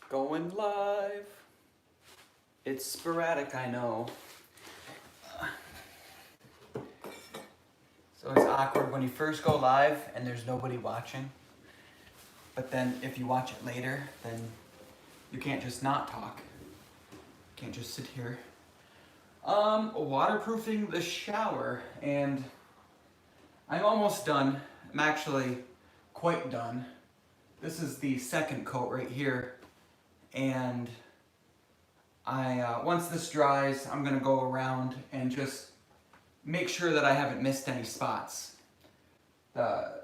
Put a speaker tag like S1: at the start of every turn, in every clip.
S1: Going live. It's sporadic, I know. So it's awkward when you first go live and there's nobody watching. But then if you watch it later, then you can't just not talk. You can't just sit here. Waterproofing the shower, and I'm almost done. I'm actually quite done. This is the second coat right here, and once this dries, I'm gonna go around and just make sure that I haven't missed any spots. The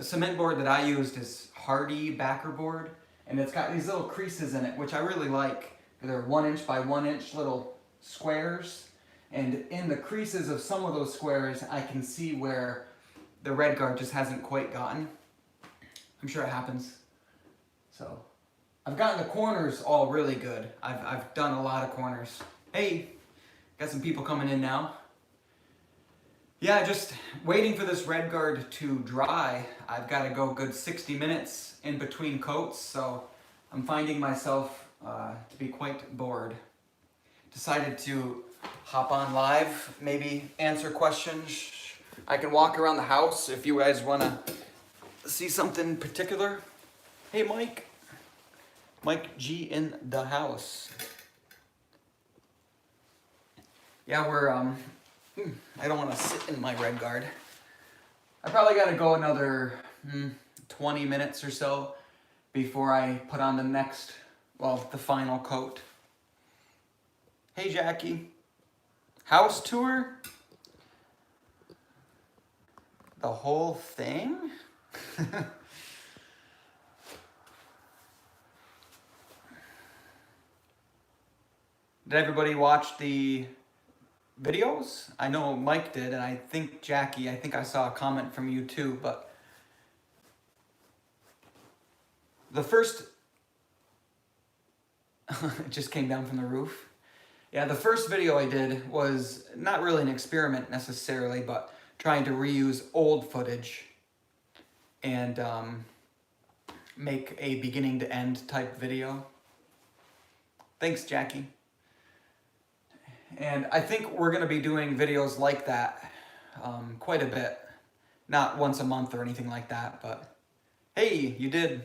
S1: cement board that I used is Hardy backer board, and it's got these little creases in it, which I really like. They're 1 inch by 1 inch little squares, and in the creases of some of those squares, I can see where the red guard just hasn't quite gotten. I'm sure it happens. So I've gotten the corners all really good. I've done a lot of corners. Hey, got some people coming in now. Yeah, just waiting for this red guard to dry. I've got to go good 60 minutes in between coats, so I'm finding myself to be quite bored. Decided to hop on live, maybe answer questions. I can walk around the house if you guys want to see something particular. Hey, Mike. Mike G in the house. Yeah, we're I don't want to sit in my red guard. I probably got to go another 20 minutes or so before I put on the next, well, the final coat. Hey, Jackie. House tour? The whole thing? Did everybody watch the videos? I know Mike did, and I think Jackie, I think I saw a comment from you too, but the first, it just came down from the roof. Yeah, the first video I did was not really an experiment necessarily, but trying to reuse old footage and make a beginning to end type video. Thanks, Jackie. And I think we're going to be doing videos like that quite a bit. Not once a month or anything like that, but hey, you did.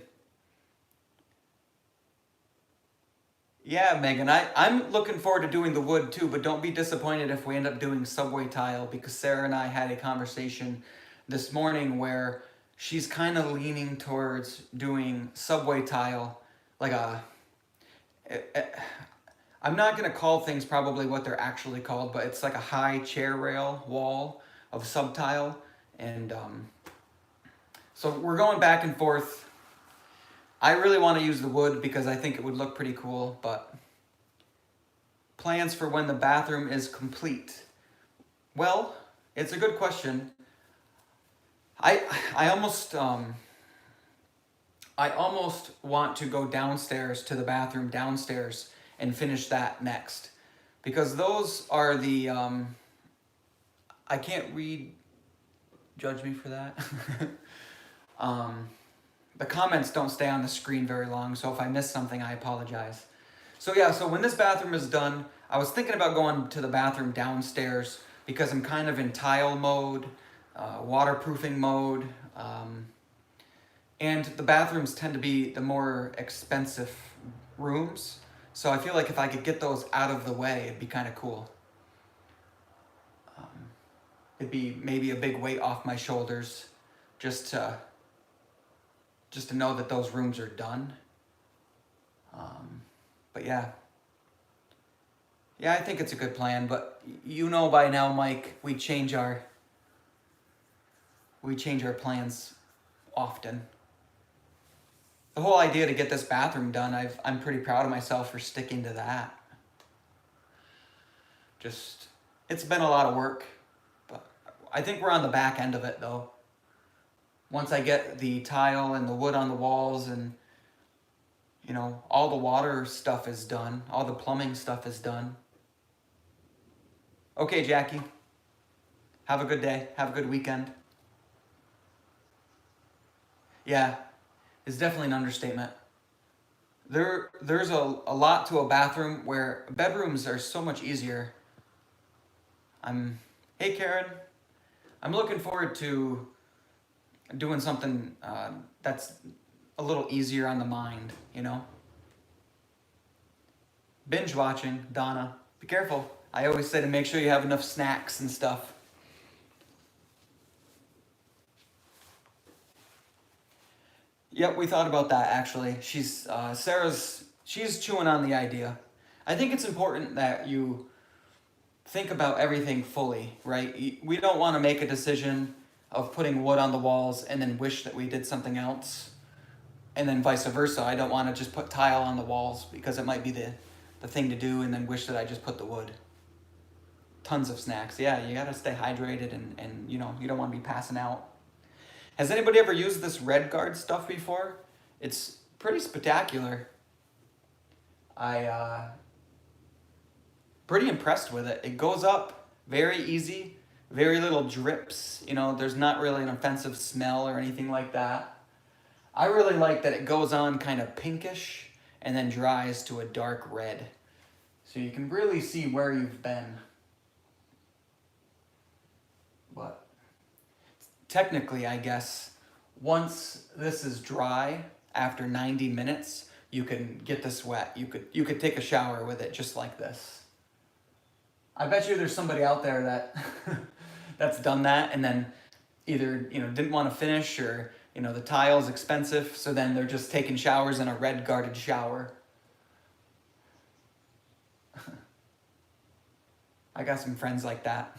S1: Yeah, Megan, I'm looking forward to doing the wood too, but don't be disappointed if we end up doing subway tile, because Sarah and I had a conversation this morning where she's kind of leaning towards doing subway tile, like I'm not going to call things probably what they're actually called, but it's like a high chair rail wall of subtile. And so we're going back and forth. I really want to use the wood because I think it would look pretty cool, but plans for when the bathroom is complete. Well, it's a good question. I almost want to go downstairs to the bathroom downstairs and finish that next, because those are the I can't read, judge me for that. The comments don't stay on the screen very long, so if I miss something, I apologize. So yeah, so when this bathroom is done, I was thinking about going to the bathroom downstairs because I'm kind of in tile mode, waterproofing mode, and the bathrooms tend to be the more expensive rooms. So I feel like if I could get those out of the way, it'd be kind of cool. It'd be maybe a big weight off my shoulders just to know that those rooms are done. But yeah. Yeah, I think it's a good plan, but you know by now, Mike, we change our plans often. The whole idea to get this bathroom done, I'm pretty proud of myself for sticking to that. It's been a lot of work, but I think we're on the back end of it though. Once I get the tile and the wood on the walls and, you know, all the water stuff is done, all the plumbing stuff is done. Okay, Jackie. Have a good day. Have a good weekend. Yeah, it's definitely an understatement. there's a lot to a bathroom where bedrooms are so much easier. Hey Karen, I'm looking forward to doing something that's a little easier on the mind, you know? Binge watching, Donna. Be careful. I always say to make sure you have enough snacks and stuff. Yep, we thought about that actually. She's chewing on the idea. I think it's important that you think about everything fully, right? We don't want to make a decision of putting wood on the walls and then wish that we did something else. And then vice versa. I don't want to just put tile on the walls because it might be the thing to do and then wish that I just put the wood. Tons of snacks. Yeah, you gotta stay hydrated and you know, you don't want to be passing out. Has anybody ever used this Red Guard stuff before? It's pretty spectacular. Pretty impressed with it. It goes up very easy, very little drips. You know, there's not really an offensive smell or anything like that. I really like that it goes on kind of pinkish and then dries to a dark red. So you can really see where you've been. But technically, I guess, once this is dry, after 90 minutes, you can get this wet. You could take a shower with it just like this. I bet you there's somebody out there that that's done that and then either, you know, didn't want to finish or, you know, the tile's expensive, so then they're just taking showers in a red guarded shower. I got some friends like that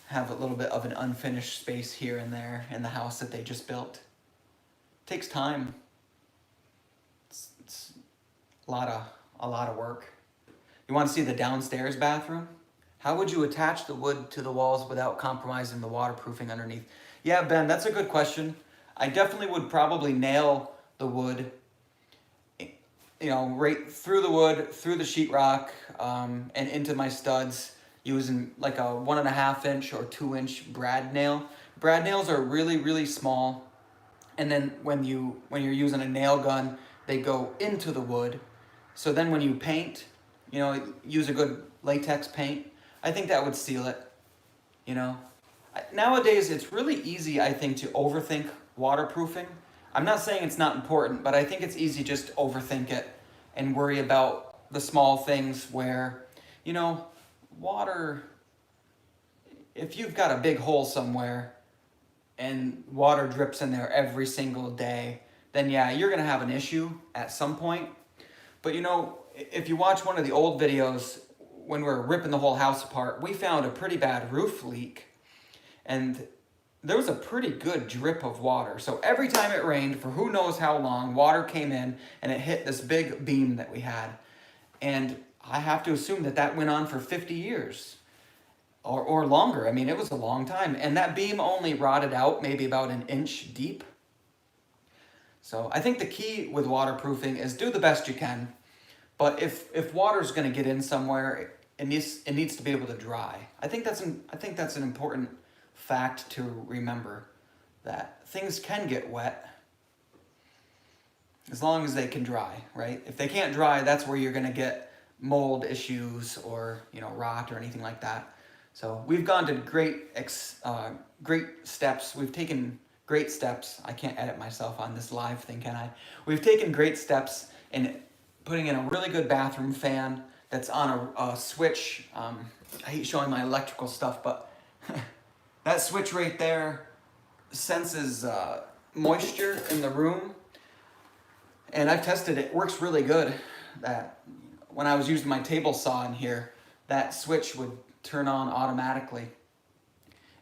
S1: have a little bit of an unfinished space here and there in the house that they just built. It takes time. It's a lot of work. You want to see the downstairs bathroom? How would you attach the wood to the walls without compromising the waterproofing underneath? Yeah, Ben, that's a good question. I definitely would probably nail the wood, you know, right through the wood, through the sheetrock, and into my studs using like a 1.5 inch or 2 inch brad nail. Brad nails are really, really small. And then when you're using a nail gun, they go into the wood. So then when you paint, you know, use a good latex paint. I think that would seal it, you know. Nowadays, it's really easy, I think, to overthink waterproofing. I'm not saying it's not important, but I think it's easy just to overthink it and worry about the small things where, you know, water, if you've got a big hole somewhere and water drips in there every single day, then yeah, you're gonna have an issue at some point. But you know, if you watch one of the old videos when we were ripping the whole house apart, we found a pretty bad roof leak and there was a pretty good drip of water. So every time it rained for who knows how long, water came in and it hit this big beam that we had. And I have to assume that that went on for 50 years or longer. I mean, it was a long time. And that beam only rotted out maybe about 1 inch deep. So I think the key with waterproofing is do the best you can. But if water's going to get in somewhere, it needs to be able to dry. I think that's an important fact to remember, that things can get wet as long as they can dry, right? If they can't dry, that's where you're going to get mold issues or, you know, rot or anything like that. So we've gone to great steps. We've taken great steps. I can't edit myself on this live thing, can I? We've taken great steps in putting in a really good bathroom fan that's on a switch. I hate showing my electrical stuff, but that switch right there senses moisture in the room. And I've tested it. It works really good. That when I was using my table saw in here, that switch would turn on automatically.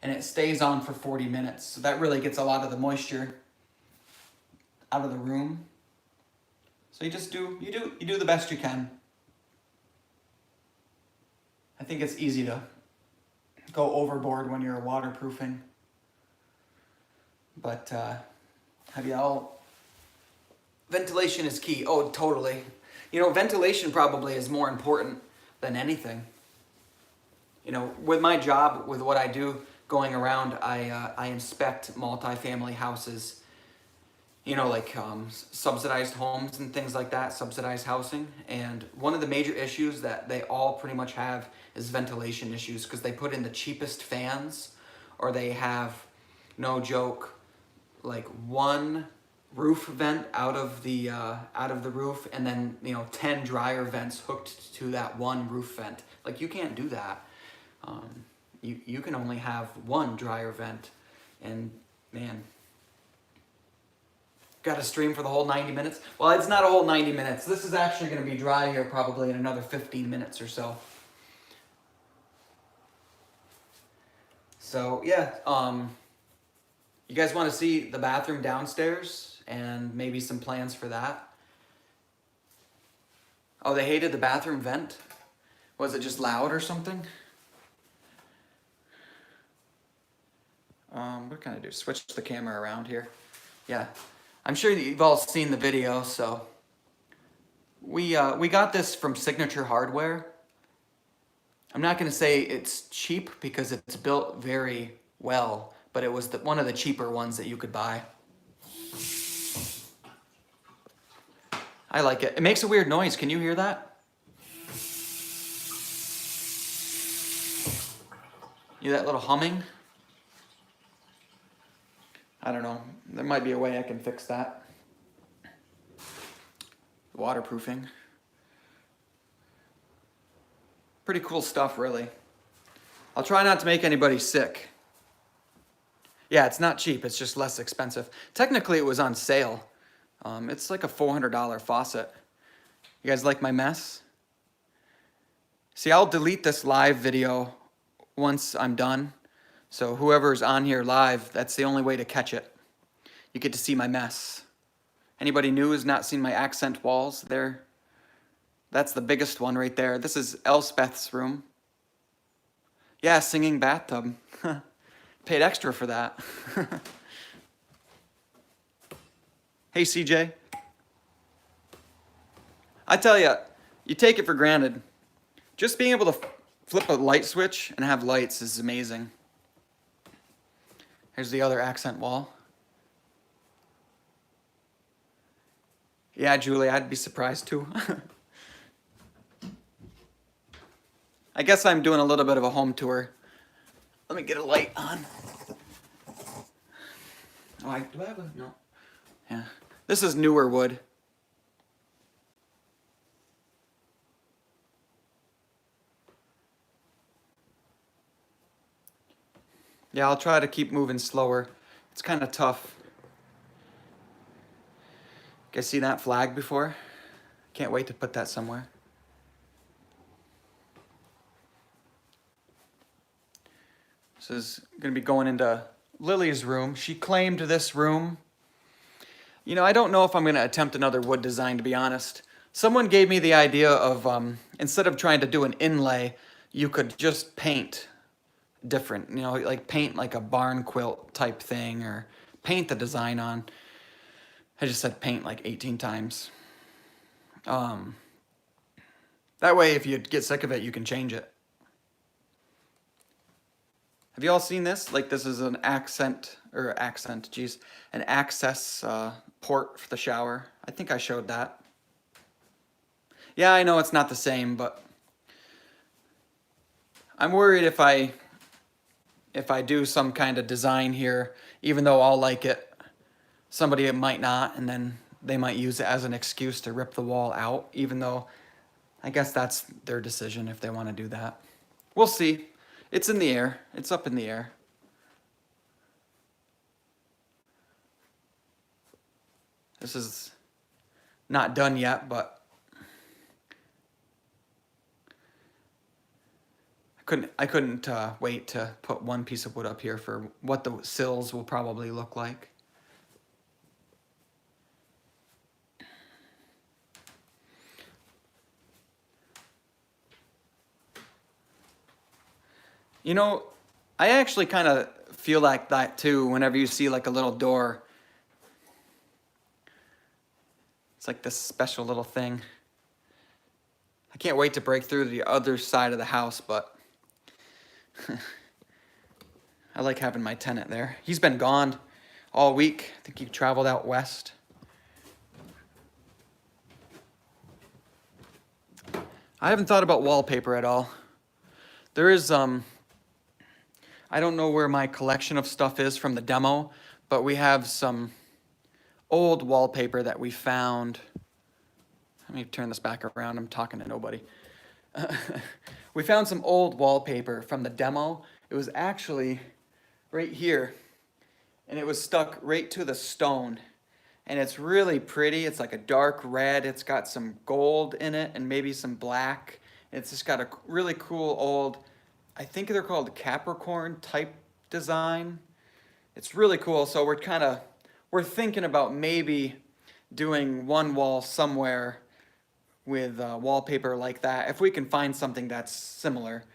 S1: And it stays on for 40 minutes. So that really gets a lot of the moisture out of the room. So you do the best you can. I think it's easy to go overboard when you're waterproofing. But ventilation is key. Oh, totally. You know, ventilation probably is more important than anything. You know, with my job, with what I do, going around, I inspect multifamily houses. you know, like subsidized homes and things like that, subsidized housing. And one of the major issues that they all pretty much have is ventilation issues, because they put in the cheapest fans, or they have, no joke, like one roof vent out of the roof, and then 10 dryer vents hooked to that one roof vent. Like, you can't do that. You can only have one dryer vent, and man, got to stream for the whole 90 minutes. Well, it's not a whole 90 minutes. This is actually going to be dry here probably in another 15 minutes or so. So yeah, you guys want to see the bathroom downstairs and maybe some plans for that? Oh, they hated the bathroom vent? Was it just loud or something? What can I do? Switch the camera around here. Yeah, I'm sure that you've all seen the video. So we got this from Signature Hardware. I'm not going to say it's cheap because it's built very well, but it was one of the cheaper ones that you could buy. I like it. It makes a weird noise. Can you hear that? You hear that little humming? I don't know. There might be a way I can fix that. Waterproofing. Pretty cool stuff, really. I'll try not to make anybody sick. Yeah, it's not cheap. It's just less expensive. Technically, it was on sale. It's like a $400 faucet. You guys like my mess? See, I'll delete this live video once I'm done. So whoever's on here live, that's the only way to catch it. You get to see my mess. Anybody new who's not seen my accent walls there? That's the biggest one right there. This is Elspeth's room. Yeah, singing bathtub. Paid extra for that. Hey, CJ. I tell you, you take it for granted. Just being able to flip a light switch and have lights is amazing. Here's the other accent wall. Yeah, Julie, I'd be surprised too. I guess I'm doing a little bit of a home tour. Let me get a light on. Oh, do I have a, no. Yeah. This is newer wood. Yeah, I'll try to keep moving slower. It's kind of tough. Guys see that flag before? Can't wait to put that somewhere. This is going to be going into Lily's room. She claimed this room. You know, I don't know if I'm going to attempt another wood design, to be honest. Someone gave me the idea of, instead of trying to do an inlay, you could just paint different. You know, like paint like a barn quilt type thing, or paint the design on. I just said paint like 18 times. That way, if you get sick of it, you can change it. Have you all seen this? Like, this is an an access port for the shower. I think I showed that. Yeah, I know it's not the same, but I'm worried if I do some kind of design here, even though I'll like it, somebody might not, and then they might use it as an excuse to rip the wall out, even though I guess that's their decision if they want to do that. We'll see. It's in the air. It's up in the air. This is not done yet, but I couldn't wait to put one piece of wood up here for what the sills will probably look like. You know, I actually kind of feel like that too whenever you see like a little door. It's like this special little thing. I can't wait to break through the other side of the house, but I like having my tenant there. He's been gone all week. I think he traveled out west. I haven't thought about wallpaper at all. There is, I don't know where my collection of stuff is from the demo, but we have some old wallpaper that we found. Let me turn this back around. I'm talking to nobody. We found some old wallpaper from the demo. It was actually right here, and it was stuck right to the stone. And it's really pretty. It's like a dark red. It's got some gold in it and maybe some black. It's just got a really cool old, I think they're called Capricorn type design. It's really cool. So we're thinking about maybe doing one wall somewhere with wallpaper like that. If we can find something that's similar,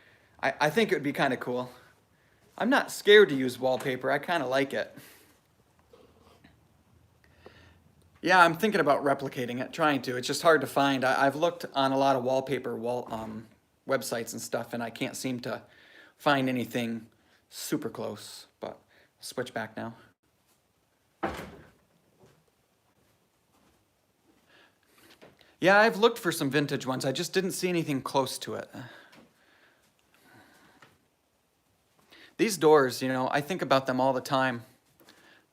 S1: I think it would be kind of cool. I'm not scared to use wallpaper. I kind of like it. Yeah, I'm thinking about replicating it, trying to. It's just hard to find. I've looked on a lot of wallpaper websites and stuff, and I can't seem to find anything super close. But I'll switch back now. Yeah, I've looked for some vintage ones. I just didn't see anything close to it. These doors, you know, I think about them all the time.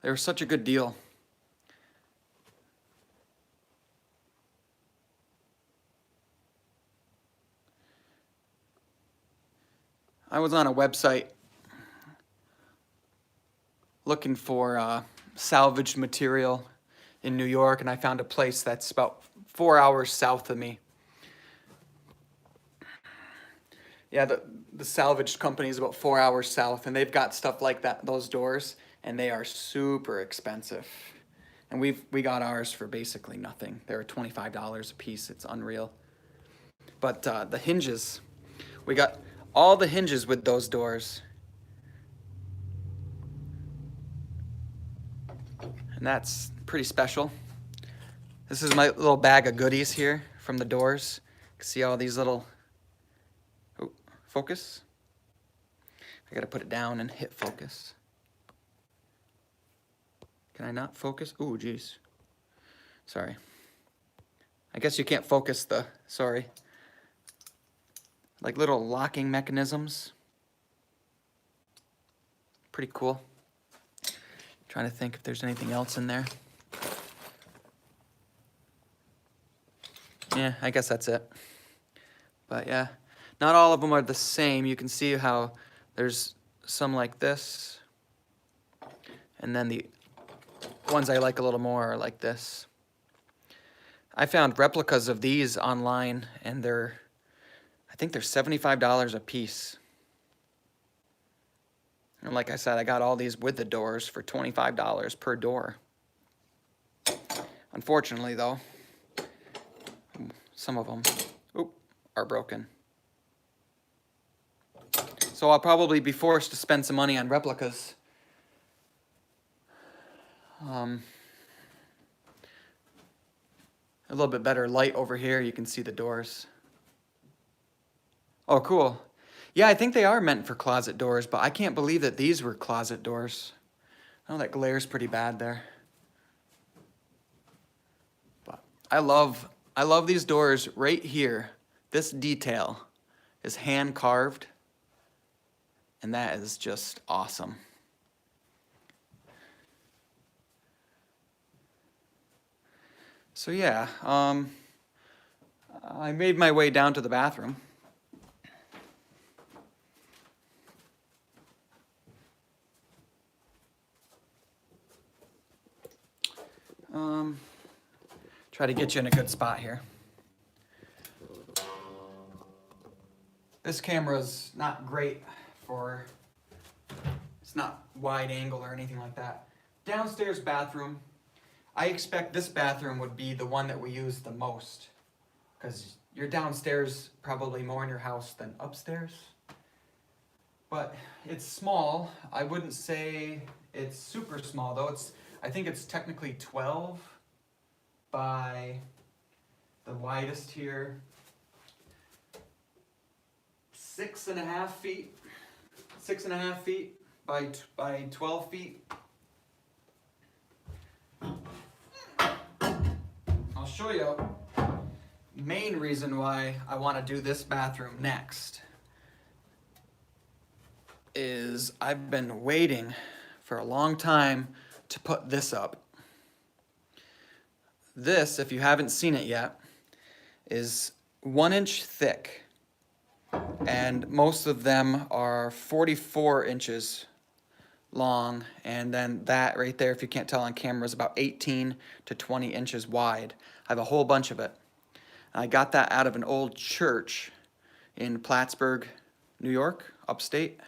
S1: They were such a good deal. I was on a website looking for salvaged material in New York, and I found a place that's about 4 hours south of me. Yeah, the salvaged company is about 4 hours south, and they've got stuff like that, those doors, and they are super expensive. And we got ours for basically nothing. They were $25 a piece. It's unreal. But the hinges, we got all the hinges with those doors. And that's pretty special. This is my little bag of goodies here from the doors. You can see all these little, oh, focus. I gotta put it down and hit focus. Can I not focus? Ooh, geez. Sorry. I guess you can't focus sorry. Like little locking mechanisms. Pretty cool. Trying to think if there's anything else in there. Yeah, I guess that's it. But yeah, not all of them are the same. You can see how there's some like this. And then the ones I like a little more are like this. I found replicas of these online, and I think they're $75 a piece. And like I said, I got all these with the doors for $25 per door. Unfortunately, though, some of them are broken. So I'll probably be forced to spend some money on replicas. A little bit better light over here. You can see the doors. Oh, cool. Yeah, I think they are meant for closet doors, but I can't believe that these were closet doors. Oh, that glare's pretty bad there. But I love these doors right here. This detail is hand carved, and that is just awesome. So yeah, I made my way down to the bathroom. Try to get you in a good spot here. This camera's not great it's not wide angle or anything like that. Downstairs bathroom. I expect this bathroom would be the one that we use the most, because you're downstairs probably more in your house than upstairs. But it's small. I wouldn't say it's super small though. I think it's technically 12 by the widest here, 6.5 feet. 6.5 feet by 12 feet. show you the main reason why I want to do this bathroom next. Is I've been waiting for a long time to put this up. This, if you haven't seen it yet, is 1 inch thick, and most of them are 44 inches long, and then that right there, if you can't tell on camera, is about 18 to 20 inches wide. I have a whole bunch of it. I got that out of an old church in Plattsburgh, New York, upstate.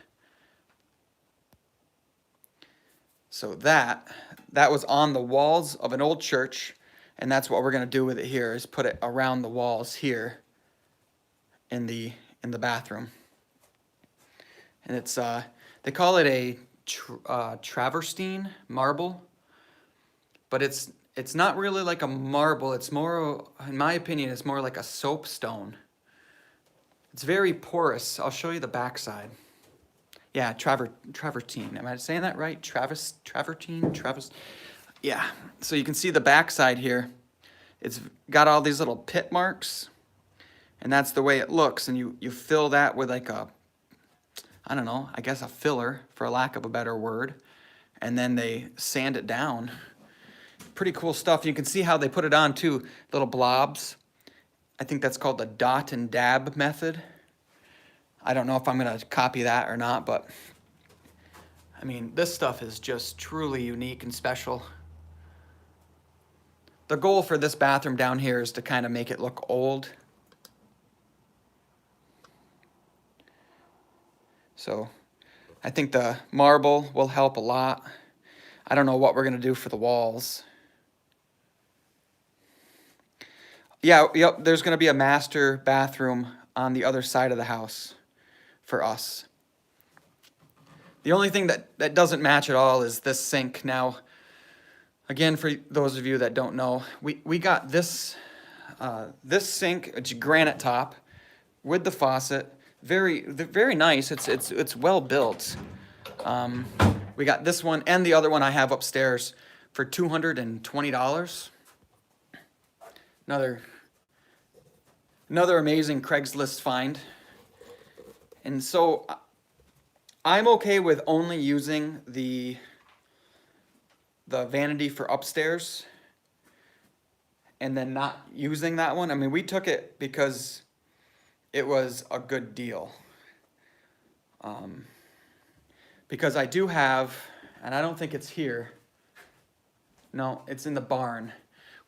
S1: So that was on the walls of an old church, and that's what we're gonna do with it here, is put it around the walls here in the bathroom. And it's they call it a travertine marble, but it's not really like a marble. It's more, in my opinion, it's more like a soapstone. It's very porous. I'll show you the backside. Yeah, travertine. Am I saying that right? Travertine? Yeah. So you can see the backside here. It's got all these little pit marks, and that's the way it looks. And you fill that with like a, I don't know, I guess a filler, for lack of a better word. And then they sand it down. Pretty cool stuff. You can see how they put it on too, little blobs. I think that's called the dot and dab method. I don't know if I'm gonna copy that or not, but I mean, this stuff is just truly unique and special. The goal for this bathroom down here is to kind of make it look old. So I think the marble will help a lot. I don't know what we're gonna do for the walls. Yeah, yep, there's gonna be a master bathroom on the other side of the house for us. The only thing that doesn't match at all is this sink. Now, again, for those of you that don't know, we got this this sink. It's granite top with the faucet. Very nice. It's well built. We got this one and the other one I have upstairs for $220. Another amazing Craigslist find. And so I'm okay with only using the vanity for upstairs and then not using that one. I mean, we took it because it was a good deal. Because I do have, and I don't think it's here. No, it's in the barn.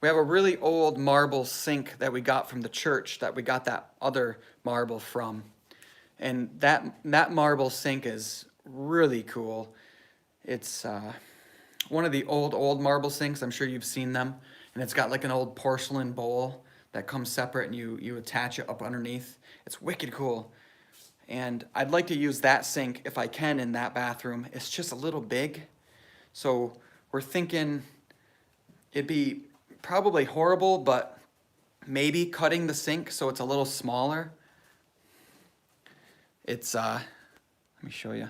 S1: We have a really old marble sink that we got from the church that we got that other marble from. And that marble sink is really cool. It's one of the old marble sinks. I'm sure you've seen them. And it's got like an old porcelain bowl that comes separate, and you attach it up underneath. It's wicked cool. And I'd like to use that sink if I can in that bathroom. It's just a little big. So we're thinking it'd be probably horrible, but maybe cutting the sink so it's a little smaller. It's, let me show you.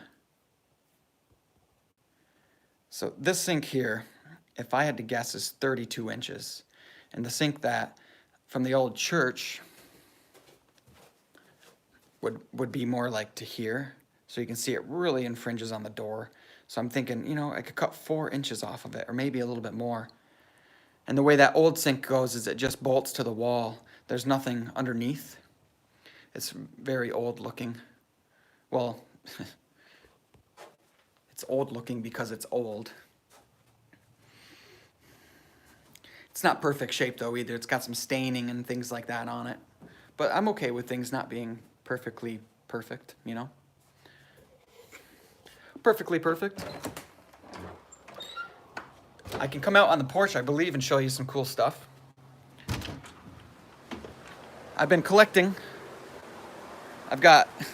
S1: So this sink here, if I had to guess, is 32 inches. And the sink that from the old church would be more like to here. So you can see it really infringes on the door. So I'm thinking, you know, I could cut 4 inches off of it, or maybe a little bit more. And the way that old sink goes is it just bolts to the wall. There's nothing underneath. It's very old looking. Well, it's old looking because it's old. It's not perfect shape though either. It's got some staining and things like that on it. But I'm okay with things not being perfectly perfect, you know? Perfectly perfect. I can come out on the porch, I believe, and show you some cool stuff. I've been collecting. I've got a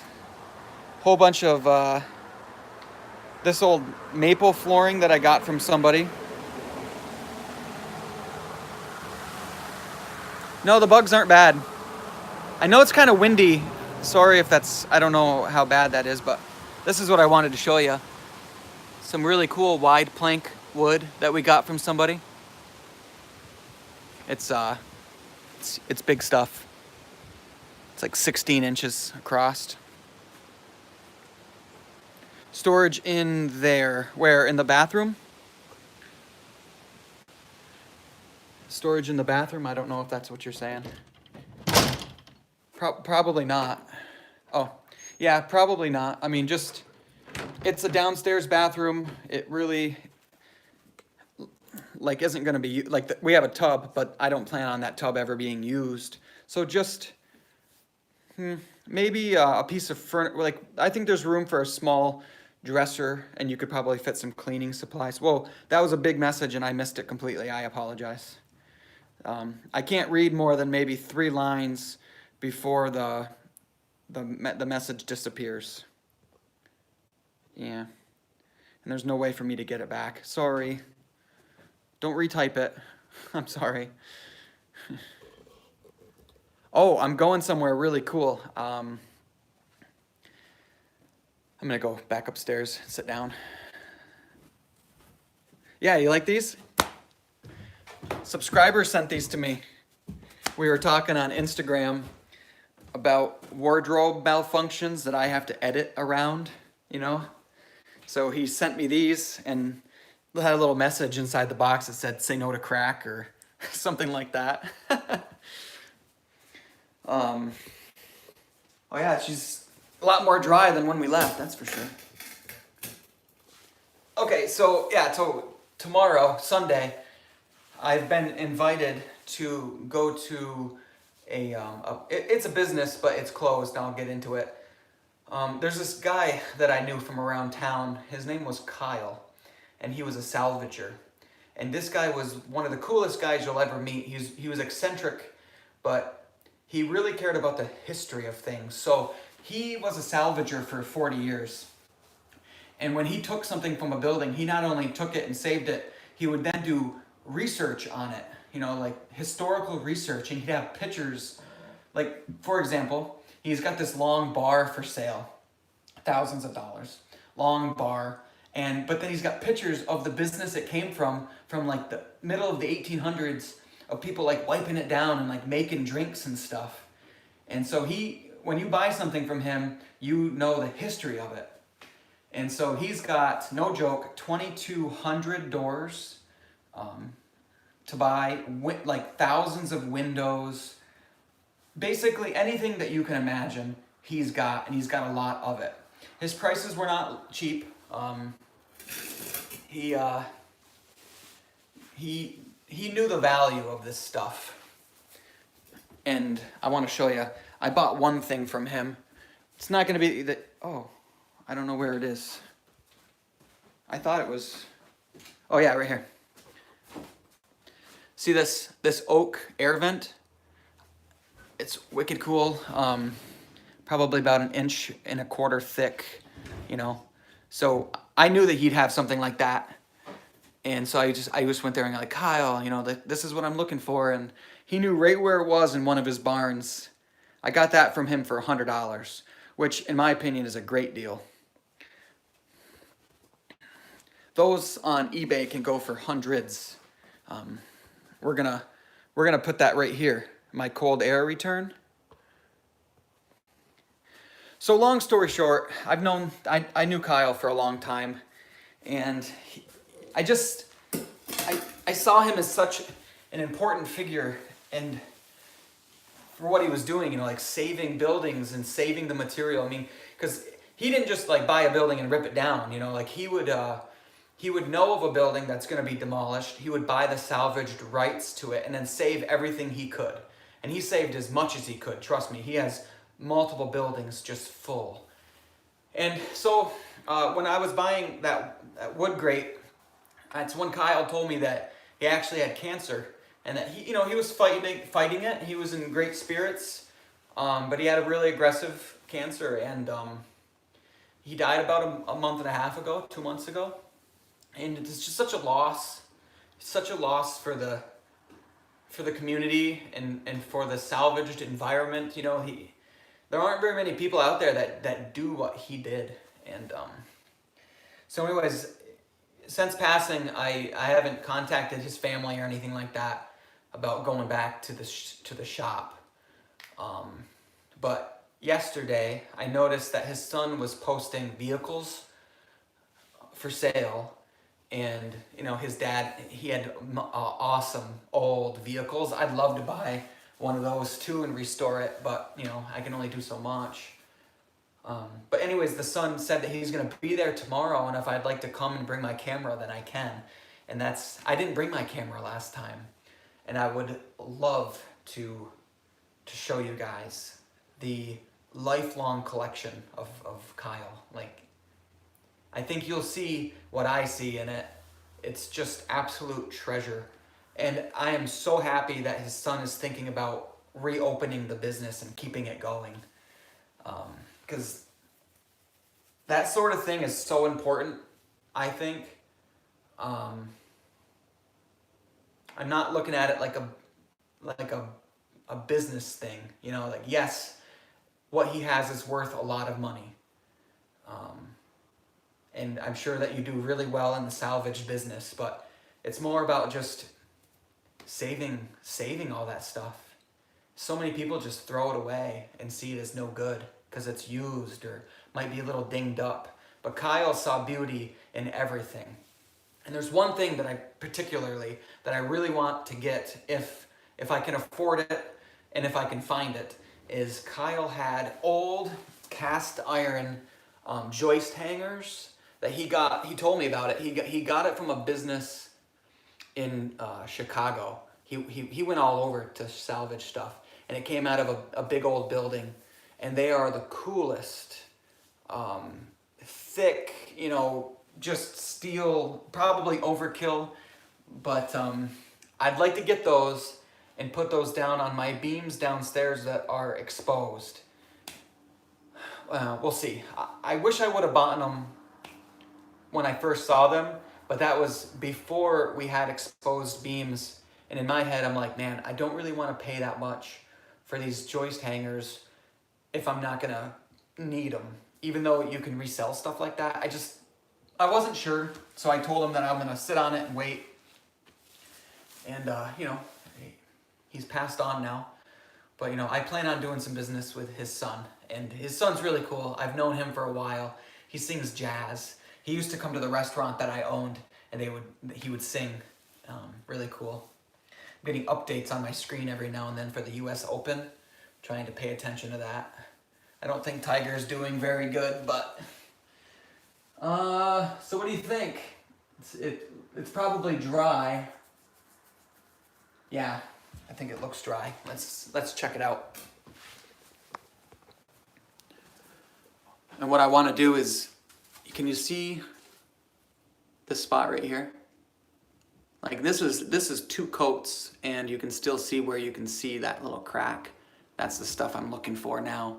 S1: whole bunch of this old maple flooring that I got from somebody. No, the bugs aren't bad. I know it's kind of windy. Sorry if that's, I don't know how bad that is, but this is what I wanted to show you. Some really cool wide plank wood that we got from somebody. It's It's big stuff. It's like 16 inches across. Storage in there. Where? In the bathroom? Storage in the bathroom? I don't know if that's what you're saying. Probably not. Oh, yeah, probably not. I mean, just, it's a downstairs bathroom. It really, like, isn't going to be, like, we have a tub, but I don't plan on that tub ever being used. So just, maybe a piece of furniture, like, I think there's room for a small dresser, and you could probably fit some cleaning supplies. Whoa, that was a big message, and I missed it completely. I apologize. I can't read more than maybe 3 lines before the message disappears. Yeah. And there's no way for me to get it back. Sorry. Don't retype it. I'm sorry. Oh, I'm going somewhere really cool. I'm gonna go back upstairs, sit down. Yeah, you like these? Subscribers sent these to me. We were talking on Instagram about wardrobe malfunctions that I have to edit around, you know? So he sent me these and had a little message inside the box that said, say no to crack or something like that. Oh yeah, she's a lot more dry than when we left, that's for sure. Okay, so yeah, so tomorrow, Sunday, I've been invited to go to it's a business, but it's closed, and I'll get into it. There's this guy that I knew from around town. His name was Kyle, and he was a salvager. And this guy was one of the coolest guys you'll ever meet. He was eccentric, but he really cared about the history of things. So he was a salvager for 40 years. And when he took something from a building, he not only took it and saved it, he would then do research on it, you know, like historical research, and he'd have pictures. Like, for example, he's got this long bar for sale, thousands of dollars, long bar, but then he's got pictures of the business it came from like the middle of the 1800s, of people like wiping it down and like making drinks and stuff. And so when you buy something from him, you know the history of it. And so he's got, no joke, 2,200 doors to buy, like thousands of windows. Basically anything that you can imagine, he's got, and he's got a lot of it. His prices were not cheap. He knew the value of this stuff. And I want to show you, I bought one thing from him. It's not going to be that, oh, I don't know where it is. I thought it was, oh yeah, right here. See this oak air vent? It's wicked cool. Probably about 1.25 inches thick, you know. So I knew that he'd have something like that. And so I just went there and like, Kyle, you know, this is what I'm looking for. And he knew right where it was in one of his barns. I got that from him for $100, which in my opinion is a great deal. Those on eBay can go for hundreds. We're gonna put that right here, my cold air return. So long story short, I knew Kyle for a long time, and I saw him as such an important figure, and for what he was doing, you know, like saving buildings and saving the material. I mean, because he didn't just like buy a building and rip it down, you know, like he would know of a building that's going to be demolished. He would buy the salvaged rights to it and then save everything he could. And he saved as much as he could. Trust me, he has multiple buildings just full. And so when I was buying that wood grate, that's when Kyle told me that he actually had cancer and that he was fighting it. He was in great spirits, but he had a really aggressive cancer, and he died about a month and a half ago, 2 months ago. And it's just such a loss for the community and for the salvaged environment. You know, there aren't very many people out there that do what he did. And so anyways, since passing, I haven't contacted his family or anything like that. about going back to the shop. But yesterday I noticed that his son was posting vehicles for sale, and his dad, he had awesome old vehicles. I'd love to buy one of those too and restore it, but I can only do so much. But anyways, the son said that he's gonna be there tomorrow, and if I'd like to come and bring my camera, then I can. And I didn't bring my camera last time, and I would love to show you guys the lifelong collection of Kyle. Like, I think you'll see what I see in it. It's just absolute treasure. And I am so happy that his son is thinking about reopening the business and keeping it going. Because that sort of thing is so important, I think. I'm not looking at it like a business thing, like, yes, what he has is worth a lot of money. And I'm sure that you do really well in the salvage business, but it's more about just saving all that stuff. So many people just throw it away and see it as no good because it's used or might be a little dinged up. But Kyle saw beauty in everything. And there's one thing that I really want to get, if I can afford it and if I can find it, is Kyle had old cast iron joist hangers that he told me about it. He got it from a business in Chicago. He went all over to salvage stuff, and it came out of a big old building, and they are the coolest, thick, just steel, probably overkill, but I'd like to get those and put those down on my beams downstairs that are exposed. We'll see. I wish I would have bought them when I first saw them, but that was before we had exposed beams. And in my head, I'm like, man, I don't really want to pay that much for these joist hangers if I'm not gonna need them. Even though you can resell stuff like that, I wasn't sure. So I told him that I'm gonna sit on it and wait. And he's passed on now. But I plan on doing some business with his son. And his son's really cool. I've known him for a while. He sings jazz. He used to come to the restaurant that I owned, and he would sing. Really cool. I'm getting updates on my screen every now and then for the US Open. Trying to pay attention to that. I don't think Tiger's doing very good, but so what do you think? It's probably dry. Yeah, I think it looks dry. Let's check it out. And what I want to do is, can you see this spot right here? Like this is 2 coats, and you can still see where you can see that little crack. That's the stuff I'm looking for now.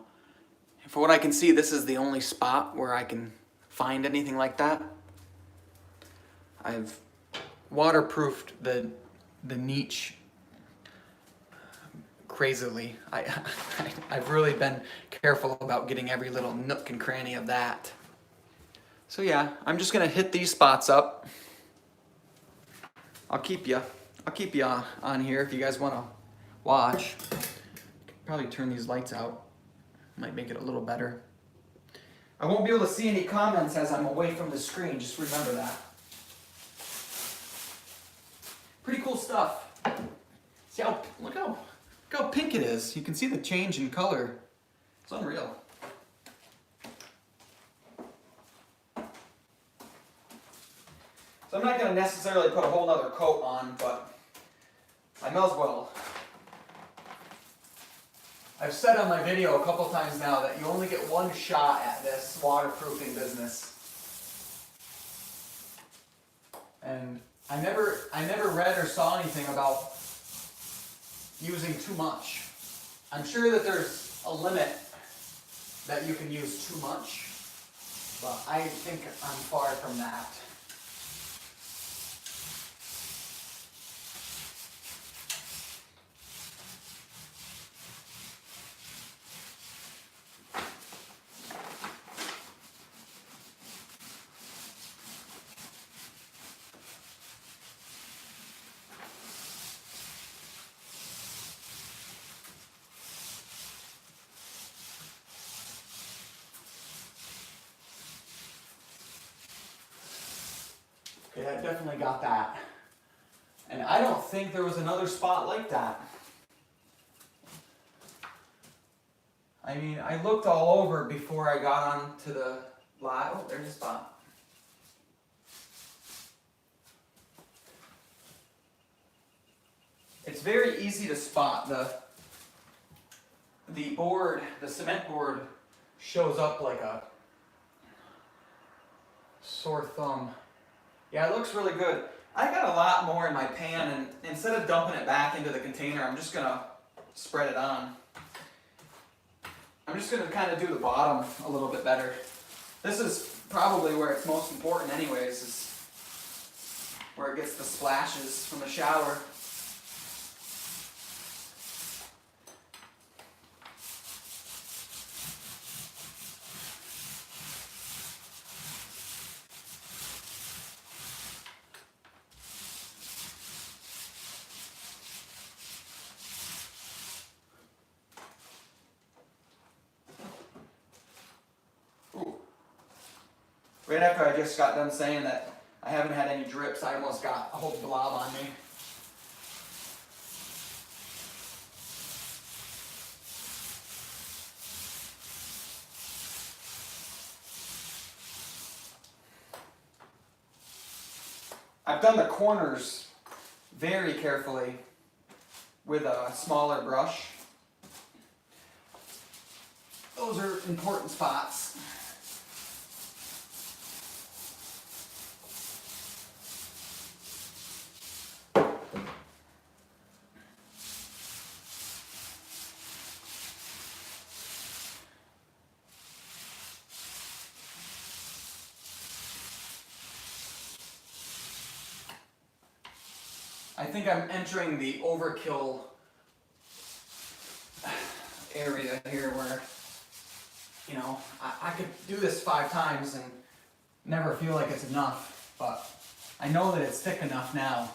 S1: And for what I can see, this is the only spot where I can find anything like that. I've waterproofed the niche crazily. I've really been careful about getting every little nook and cranny of that. So yeah, I'm just gonna hit these spots up. I'll keep you on here if you guys wanna watch. Probably turn these lights out. Might make it a little better. I won't be able to see any comments as I'm away from the screen, just remember that. Pretty cool stuff. See how, look how pink it is. You can see the change in color. It's unreal. So I'm not going to necessarily put a whole nother coat on, but I may as well. I've said on my video a couple times now that you only get one shot at this waterproofing business. And I never read or saw anything about using too much. I'm sure that there's a limit that you can use too much, but I think I'm far from that. definitely got that. And I don't think there was another spot like that. I mean, I looked all over before I got onto the lot. Oh, there's a spot. It's very easy to spot. The board, the cement board, shows up like a sore thumb. Yeah, it looks really good. I got a lot more in my pan, and instead of dumping it back into the container, I'm just gonna spread it on. I'm just gonna kind of do the bottom a little bit better. This is probably where it's most important anyways, is where it gets the splashes from the shower. Right after I just got done saying that I haven't had any drips, I almost got a whole blob on me. I've done the corners very carefully with a smaller brush. Those are important spots. I think I'm entering the overkill area here where, you know, I could do this 5 times and never feel like it's enough, but I know that it's thick enough now.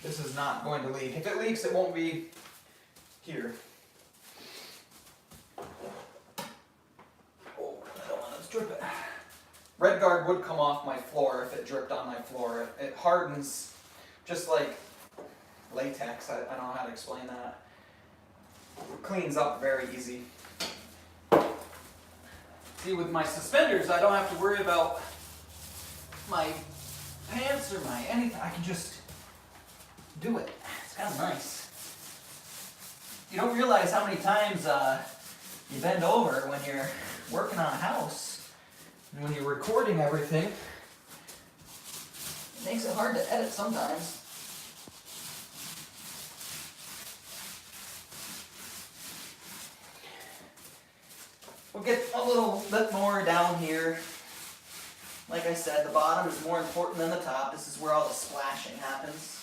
S1: This is not going to leak. If it leaks, it won't be here. Oh, I don't want to drip it. Red guard would come off my floor if it dripped on my floor. It hardens just like latex. I don't know how to explain that. It cleans up very easy. See, with my suspenders, I don't have to worry about my pants or my anything. I can just do it. It's kind of nice. You don't realize how many times you bend over when you're working on a house, and when you're recording everything. It makes it hard to edit sometimes. We'll get a little bit more down here. Like I said, the bottom is more important than the top. This is where all the splashing happens.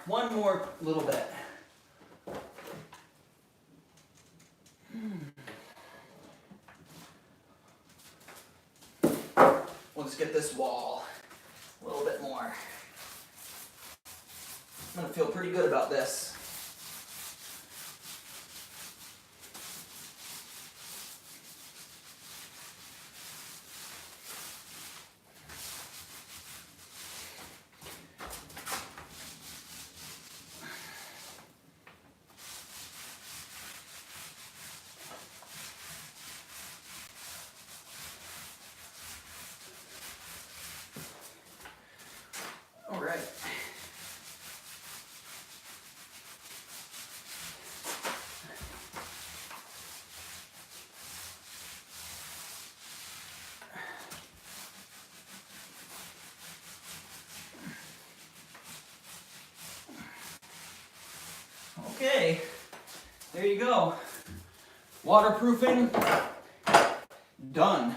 S1: One more little bit. We'll just get this wall a little bit more. I'm gonna feel pretty good about this. Okay, there you go. Waterproofing, done.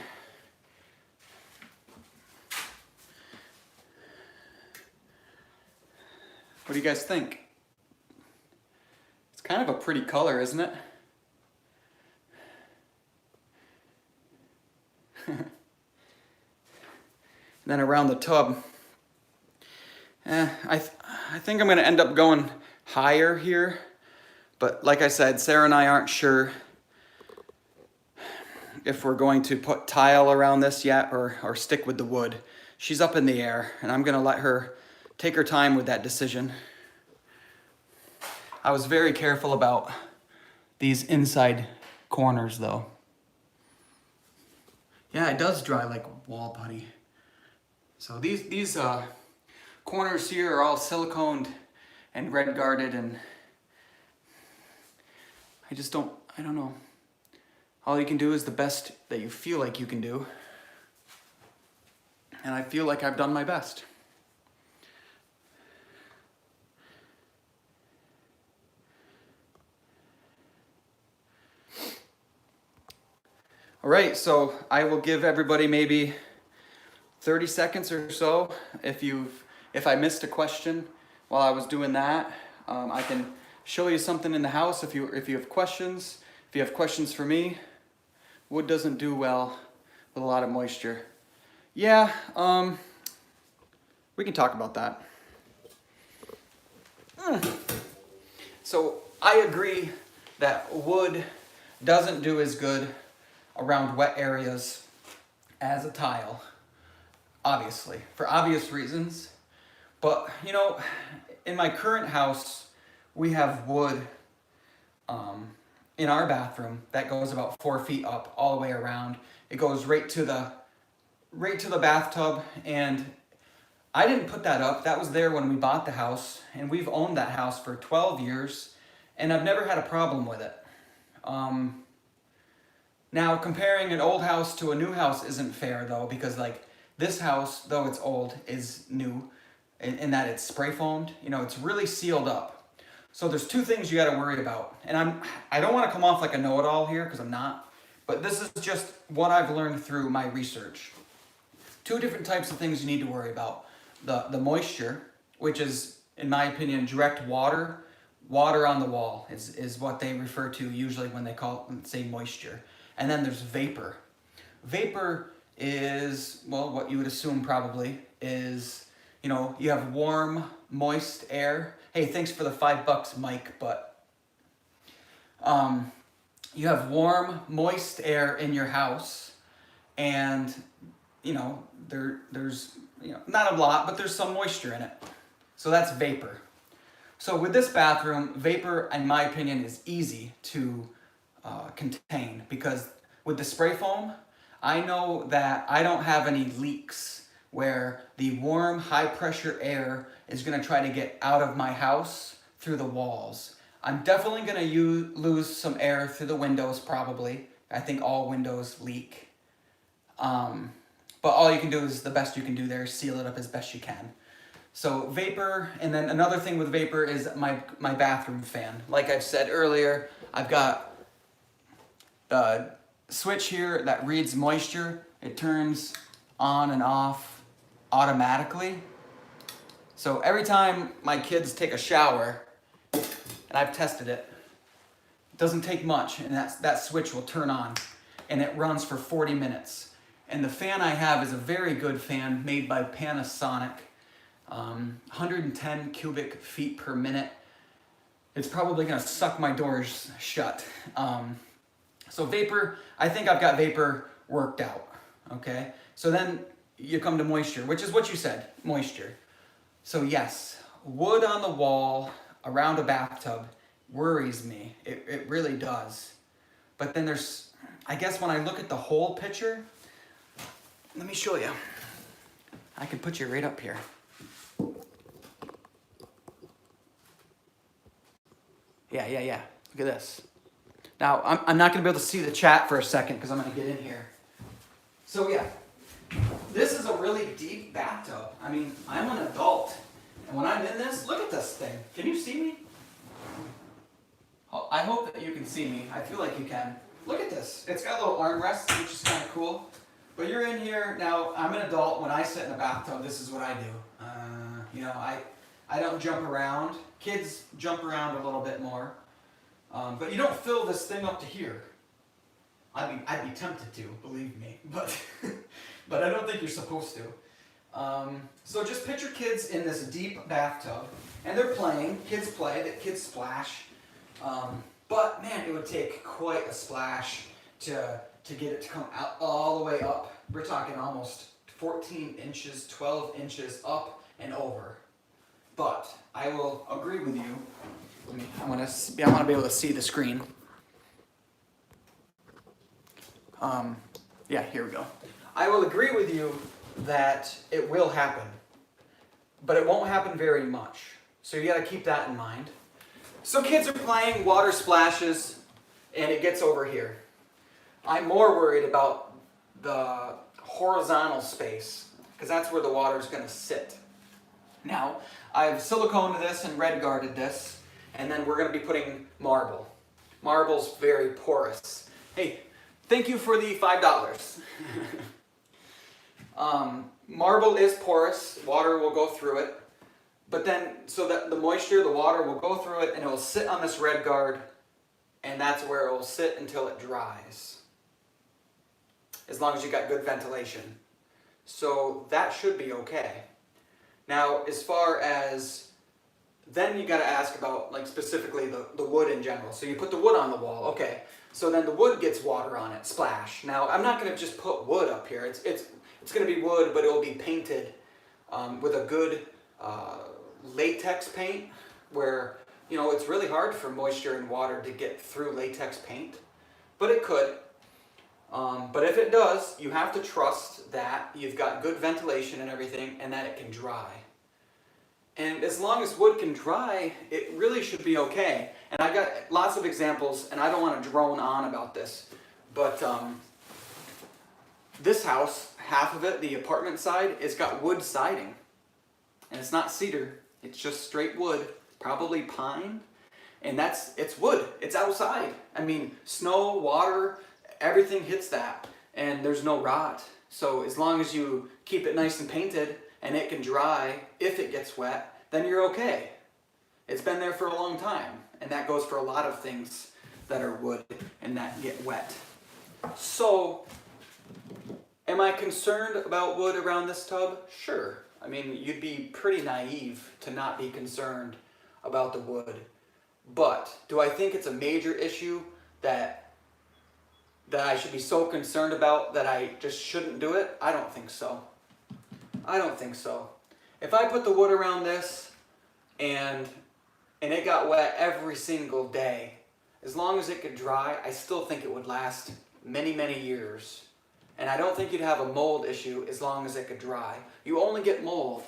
S1: What do you guys think? It's kind Kind of a pretty color, isn't it? And then around the tub, I think I'm going to end up going higher here. But like I said, Sarah and I aren't sure if we're going to put tile around this yet or stick with the wood. She's up in the air, and I'm going to let her take her time with that decision. I was very careful about these inside corners though. Yeah, it does dry like wall putty. So these corners here are all siliconed and red guarded, and I don't know. All you can do is the best that you feel like you can do. And I feel like I've done my best. All right, so I will give everybody maybe 30 seconds or so. If I missed a question while I was doing that, I can show you something in the house if you have questions. If you have questions for me, wood doesn't do well with a lot of moisture. Yeah, we can talk about that. So I agree that wood doesn't do as good around wet areas as a tile, obviously, for obvious reasons. But, you know, in my current house, we have wood in our bathroom that goes about 4 feet up all the way around. It goes right to the bathtub, and I didn't put that up. That was there when we bought the house, and we've owned that house for 12 years, and I've never had a problem with it. Now, comparing an old house to a new house isn't fair though, because like this house, though it's old, is new in that it's spray foamed. You know, it's really sealed up. So there's two things you got to worry about. And I don't want to come off like a know-it-all here, because I'm not. But this is just what I've learned through my research. Two different types of things you need to worry about. The moisture, which is, in my opinion, direct water. Water on the wall is what they refer to usually when they say moisture. And then there's vapor. Vapor is, well, what you would assume probably is, you know, you have warm, moist air. Hey, thanks for the $5, Mike, but you have warm, moist air in your house, and, you know, there's, you know, not a lot, but there's some moisture in it. So that's vapor. So with this bathroom, vapor, in my opinion, is easy to contain, because with the spray foam, I know that I don't have any leaks where the warm, high pressure air is going to try to get out of my house through the walls. I'm definitely going to lose some air through the windows probably. I think all windows leak. But all you can do is the best you can do there, seal it up as best you can. So vapor, and then another thing with vapor is my bathroom fan. Like I've said earlier, I've got a switch here that reads moisture. It turns on and off automatically. So every time my kids take a shower, and I've tested it, it doesn't take much, and that switch will turn on, and it runs for 40 minutes. And the fan I have is a very good fan made by Panasonic. 110 cubic feet per minute. It's probably gonna suck my doors shut. So vapor, I think I've got vapor worked out, okay? So then you come to moisture, which is what you said, moisture. So yes, wood on the wall around a bathtub worries me. It really does. But then there's, I guess when I look at the whole picture, let me show you. I can put you right up here. Yeah. Look at this. Now, I'm not going to be able to see the chat for a second because I'm going to get in here. So yeah, this is a really deep bathtub. I mean, I'm an adult. And when I'm in this, look at this thing. Can you see me? I hope that you can see me. I feel like you can. Look at this. It's got a little armrest, which is kind of cool. But you're in here. Now, I'm an adult. When I sit in a bathtub, this is what I do. You know, I don't jump around. Kids jump around a little bit more. But you don't fill this thing up to here. I'd be tempted to, believe me, but but I don't think you're supposed to. So just picture kids in this deep bathtub, and they're playing. Kids play, kids splash. But man, it would take quite a splash to get it to come out all the way up. We're talking almost 14 inches, 12 inches up and over. But I will agree with you. I want to be able to see the screen. Yeah, here we go. I will agree with you that it will happen, but it won't happen very much. So you got to keep that in mind. So kids are playing, water splashes, and it gets over here. I'm more worried about the horizontal space, because that's where the water is going to sit. Now, I've siliconed this and red guarded this, and then we're going to be putting marble. Marble's very porous. Hey, thank you for the $5. Marble is porous, water will go through it, but then, so that the moisture, the water will go through it and it will sit on this red guard, and that's where it will sit until it dries. As long as you got good ventilation. So that should be okay. Now, as far as, then you got to ask about, like, specifically the wood in general. So you put the wood on the wall, okay. So then the wood gets water on it, splash. Now, I'm not going to just put wood up here. It's going to be wood, but it will be painted with a good latex paint, where, you know, it's really hard for moisture and water to get through latex paint, but it could. But if it does, you have to trust that you've got good ventilation and everything, and that it can dry. And as long as wood can dry, it really should be okay. And I got lots of examples, and I don't want to drone on about this, but this house, half of it, the apartment side, it's got wood siding. And it's not cedar, it's just straight wood, probably pine. And it's wood, it's outside. I mean, snow, water, everything hits that, and there's no rot. So as long as you keep it nice and painted and it can dry, if it gets wet, then you're okay. It's been there for a long time, and that goes for a lot of things that are wood and that get wet. So, am I concerned about wood around this tub? Sure. I mean, you'd be pretty naive to not be concerned about the wood. But do I think it's a major issue that I should be so concerned about that I just shouldn't do it? I don't think so. I don't think so. If I put the wood around this and it got wet every single day, as long as it could dry, I still think it would last many, many years. And I don't think you'd have a mold issue as long as it could dry. You only get mold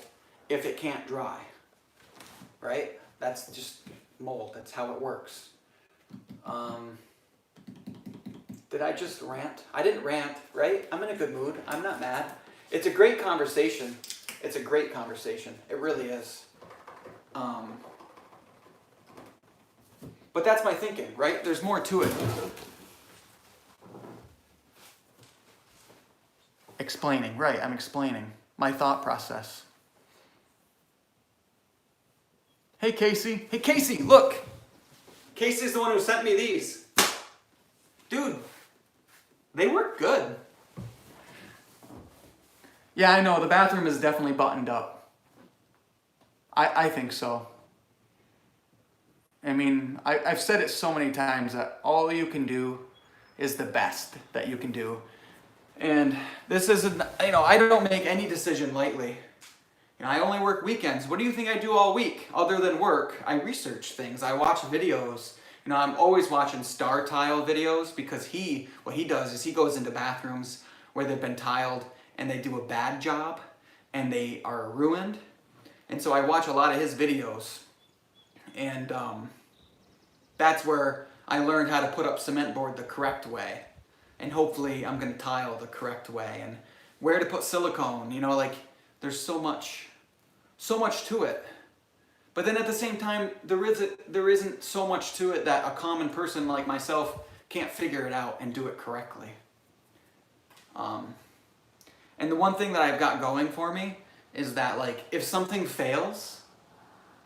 S1: if it can't dry, right? That's just mold, that's how it works. Did I just rant? I didn't rant, right? I'm in a good mood. I'm not mad. It's a great conversation. It's a great conversation. It really is. But that's my thinking, right? There's more to it. Explaining, right? I'm explaining my thought process. Hey, Casey. Hey, Casey, look. Casey's the one who sent me these. Dude, they work good. Yeah, I know. The bathroom is definitely buttoned up. I think so. I mean, I've said it so many times that all you can do is the best that you can do. And this isn't, you know, I don't make any decision lightly. You know, I only work weekends. What do you think I do all week other than work? I research things. I watch videos. You know, I'm always watching star tile videos, because what he does is he goes into bathrooms where they've been tiled and they do a bad job and they are ruined. And so I watch a lot of his videos, and that's where I learned how to put up cement board the correct way. And hopefully I'm going to tile the correct way, and where to put silicone. You know, like, there's so much to it. But then at the same time, there isn't so much to it that a common person like myself can't figure it out and do it correctly. And the one thing that I've got going for me is that, like, if something fails,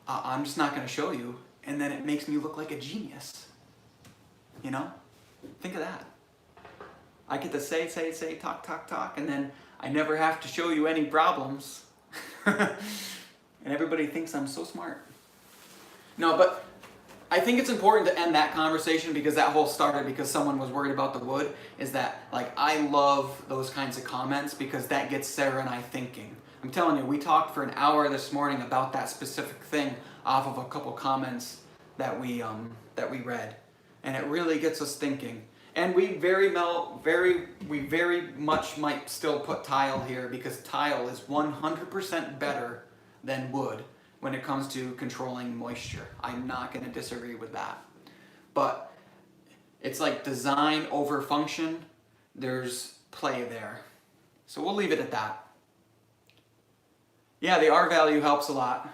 S1: I'm just not going to show you, and then it makes me look like a genius. you know? Think of that. I get to say, talk, and then I never have to show you any problems. And everybody thinks I'm so smart. No, but I think it's important to end that conversation because that whole started because someone was worried about the wood, is that, like, I love those kinds of comments because that gets Sarah and I thinking. I'm telling you, we talked for an hour this morning about that specific thing off of a couple comments that we read. And it really gets us thinking. And we very much might still put tile here because tile is 100% better than wood when it comes to controlling moisture. I'm not going to disagree with that. But it's like design over function. There's play there. So we'll leave it at that. Yeah, the R value helps a lot.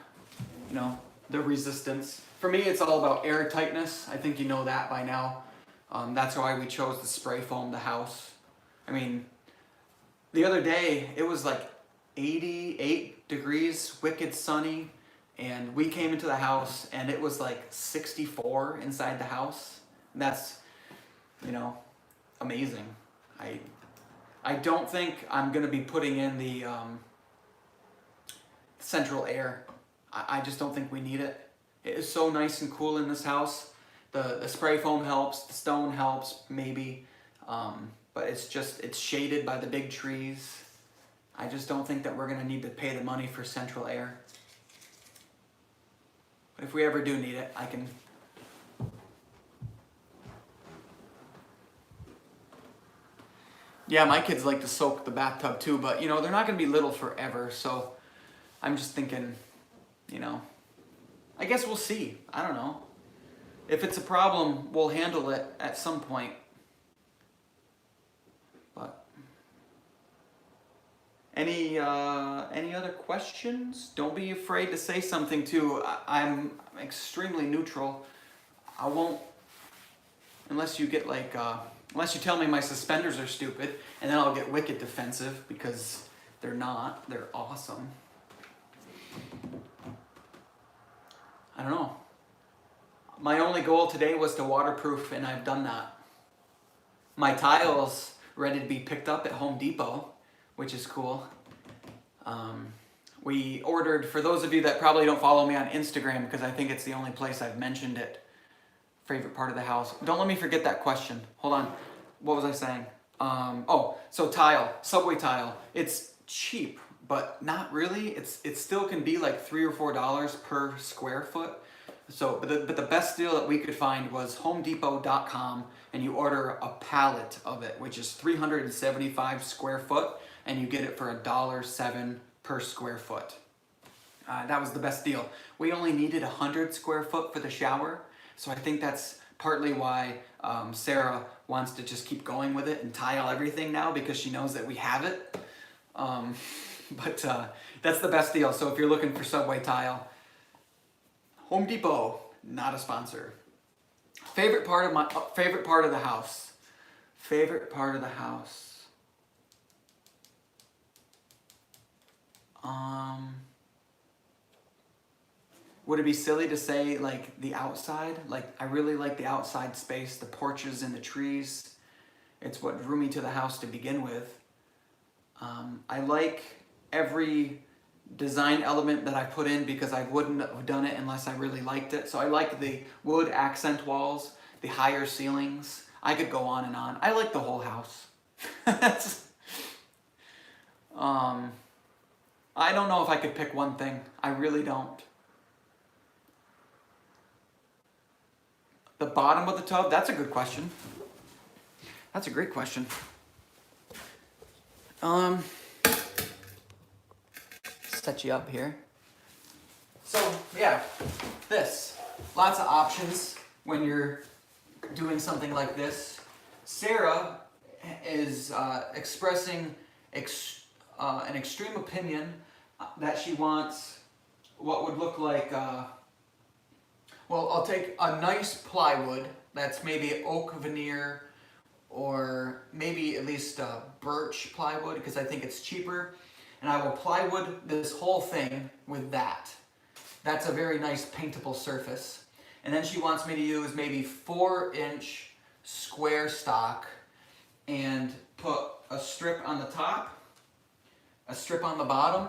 S1: You know, the resistance. For me, it's all about air tightness. I think you know that by now. That's why we chose to spray foam the house. I mean, the other day, it was like 88 degrees, wicked sunny, and we came into the house and it was like 64 inside the house. That's, you know, amazing. I don't think I'm gonna be putting in the central air. I just don't think we need it. It is so nice and cool in this house. The spray foam helps, the stone helps, maybe, but it's shaded by the big trees. I just don't think that we're gonna need to pay the money for central air. But if we ever do need it, I can. Yeah, my kids like to soak the bathtub too, but you know, they're not gonna be little forever, so I'm just thinking, you know, I guess we'll see. I don't know. If it's a problem, we'll handle it at some point. But any other questions? Don't be afraid to say something too. I'm extremely neutral. I won't, unless you get like, unless you tell me my suspenders are stupid, and then I'll get wicked defensive because they're not. They're awesome. I don't know. My only goal today was to waterproof, and I've done that. My tile's ready to be picked up at Home Depot, which is cool. We ordered, for those of you that probably don't follow me on Instagram, because I think it's the only place I've mentioned it, favorite part of the house. Don't let me forget that question. Hold on. What was I saying? So tile, subway tile. It's cheap, but not really. It still can be like $3 or $4 per square foot. So, but the best deal that we could find was HomeDepot.com, and you order a pallet of it, which is 375 square foot, and you get it for $1.07 per square foot. That was the best deal. We only needed 100 square foot for the shower, so I think that's partly why Sarah wants to just keep going with it and tile everything now, because she knows that we have it. But that's the best deal. So if you're looking for subway tile, Home Depot, not a sponsor. Favorite part of the house. Favorite part of the house. Would it be silly to say like the outside? Like I really like the outside space, the porches and the trees. It's what drew me to the house to begin with. I like every design element that I put in because I wouldn't have done it unless I really liked it. So I like the wood accent walls, the higher ceilings. I could go on and on. I like the whole house. I don't know if I could pick one thing. I really don't. The bottom of the tub, that's a good question. That's a great question. Set you up here. So yeah, this. Lots of options when you're doing something like this. Sarah is expressing an extreme opinion that she wants what would look like, well, I'll take a nice plywood that's maybe oak veneer or maybe at least birch plywood because I think it's cheaper. And I will plywood this whole thing with that. That's a very nice paintable surface. And then she wants me to use maybe 4-inch square stock and put a strip on the top, a strip on the bottom,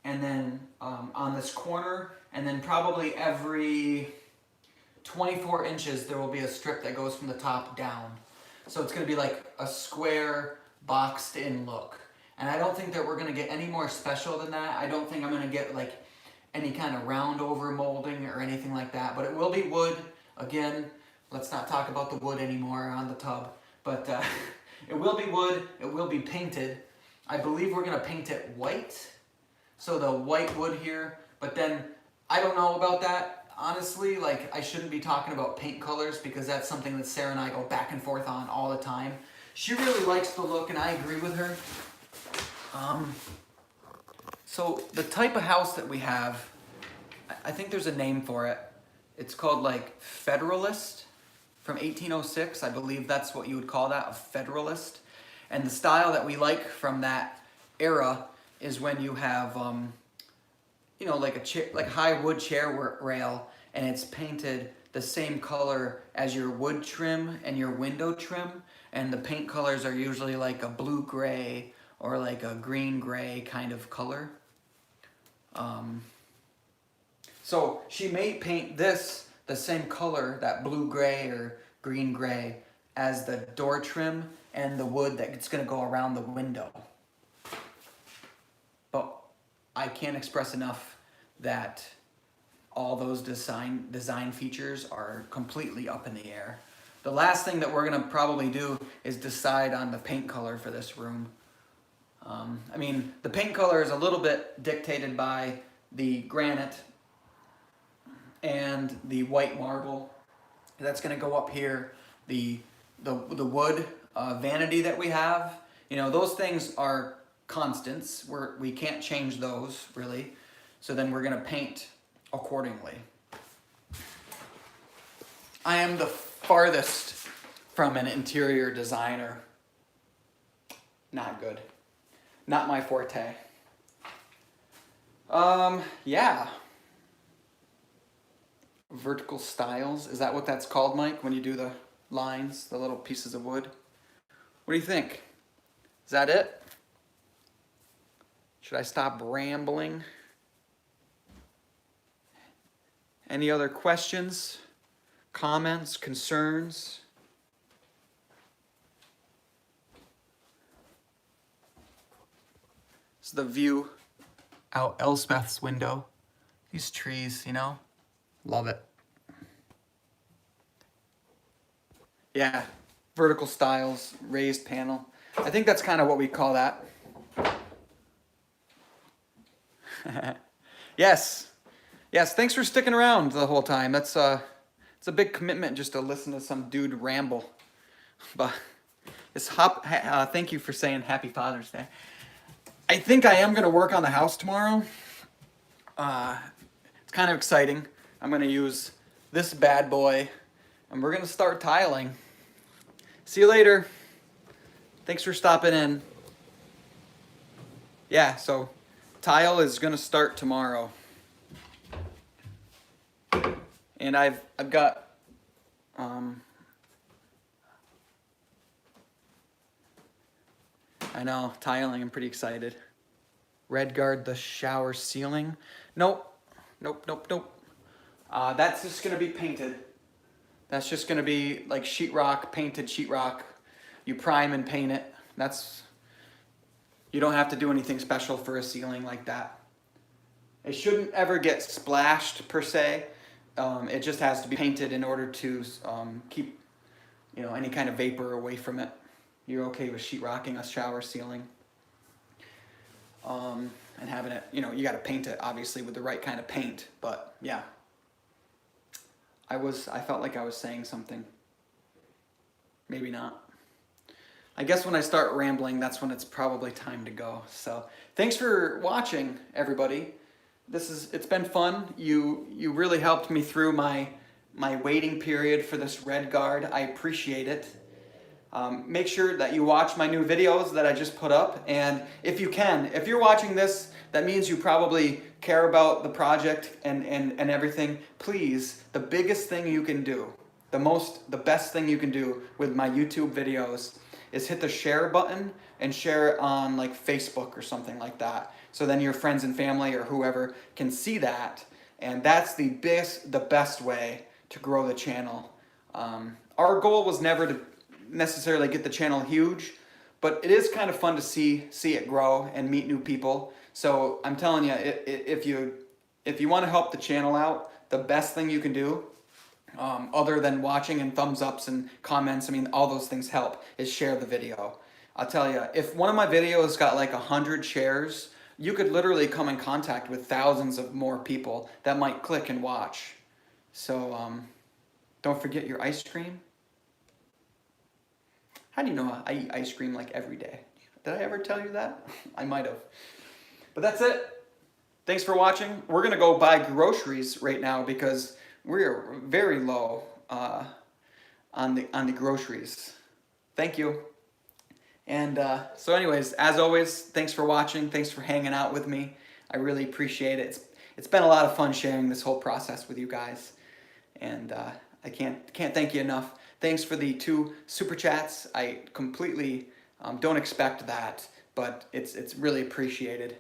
S1: and then on this corner, and then probably every 24 inches there will be a strip that goes from the top down. So it's going to be like a square boxed in look. And I don't think that we're going to get any more special than that. I don't think I'm going to get like any kind of round over molding or anything like that. But it will be wood. Again, let's not talk about the wood anymore on the tub. But it will be wood. It will be painted. I believe we're going to paint it white. So the white wood here. But then I don't know about that. Honestly, like, I shouldn't be talking about paint colors because that's something that Sarah and I go back and forth on all the time. She really likes the look and I agree with her. So the type of house that we have, I think there's a name for it. It's called like Federalist from 1806. I believe that's what you would call that, a Federalist. And the style that we like from that era is when you have, you know, like a chair, like high wood chair rail, and it's painted the same color as your wood trim and your window trim, and the paint colors are usually like a blue gray or like a green gray kind of color. So she may paint this the same color, that blue gray or green gray, as the door trim and the wood that's going to go around the window. But I can't express enough that all those design features are completely up in the air. The last thing that we're going to probably do is decide on the paint color for this room. I mean, the paint color is a little bit dictated by the granite and the white marble. That's going to go up here. The wood vanity that we have, you know, those things are constants. We can't change those really. So then we're going to paint accordingly. I am the farthest from an interior designer. Not good. Not my forte. Yeah. Vertical stiles. Is that what that's called, Mike, when you do the lines, the little pieces of wood? What do you think? Is that it? Should I stop rambling? Any other questions, comments, concerns? This is the view out Elspeth's window. These trees, you know, love it. Yeah, vertical stiles, raised panel. I think that's kind of what we call that. Yes. Yes, thanks for sticking around the whole time. It's a big commitment just to listen to some dude ramble. But thank you for saying Happy Father's Day. I think I am going to work on the house tomorrow. It's kind of exciting. I'm going to use this bad boy, and we're going to start tiling. See you later. Thanks for stopping in. Yeah, so tile is going to start tomorrow. And I've got I know, tiling, I'm pretty excited. Red guard the shower ceiling. Nope. That's just gonna be painted. That's just gonna be like sheetrock, painted sheetrock. You prime and paint it. You don't have to do anything special for a ceiling like that. It shouldn't ever get splashed per se. It just has to be painted in order to keep, you know, any kind of vapor away from it. You're okay with sheetrocking a shower ceiling, and having it, you know, you got to paint it obviously with the right kind of paint. But yeah, I felt like I was saying something. Maybe not. I guess when I start rambling, that's when it's probably time to go. So thanks for watching, everybody. It's been fun. You really helped me through my waiting period for this red guard. I appreciate it. Make sure that you watch my new videos that I just put up, and if you're watching this, that means you probably care about the project and everything. Please, the biggest thing you can do the best thing you can do with my YouTube videos is hit the share button and share it on like Facebook or something like that. So then your friends and family or whoever can see that, and that's the best way to grow the channel. Our goal was never to necessarily get the channel huge, but it is kind of fun to see it grow and meet new people. So I'm telling you, if you want to help the channel out, the best thing you can do, other than watching and thumbs ups and comments, I mean, all those things help, is share the video. I'll tell you, if one of my videos got like 100 shares, you could literally come in contact with thousands of more people that might click and watch. So don't forget your ice cream. How do you know I eat ice cream like every day? Did I ever tell you that? I might have. But that's it. Thanks for watching. We're going to go buy groceries right now because we're very low on the groceries. Thank you. And so anyways, as always, thanks for watching. Thanks for hanging out with me. I really appreciate it. It's been a lot of fun sharing this whole process with you guys. And I can't thank you enough. Thanks for the 2 super chats. I completely don't expect that, but it's really appreciated.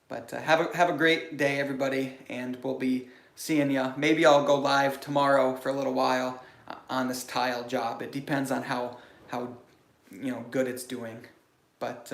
S1: But have a great day, everybody, and we'll be seeing you. Maybe I'll go live tomorrow for a little while on this tile job. It depends on how good it's doing. But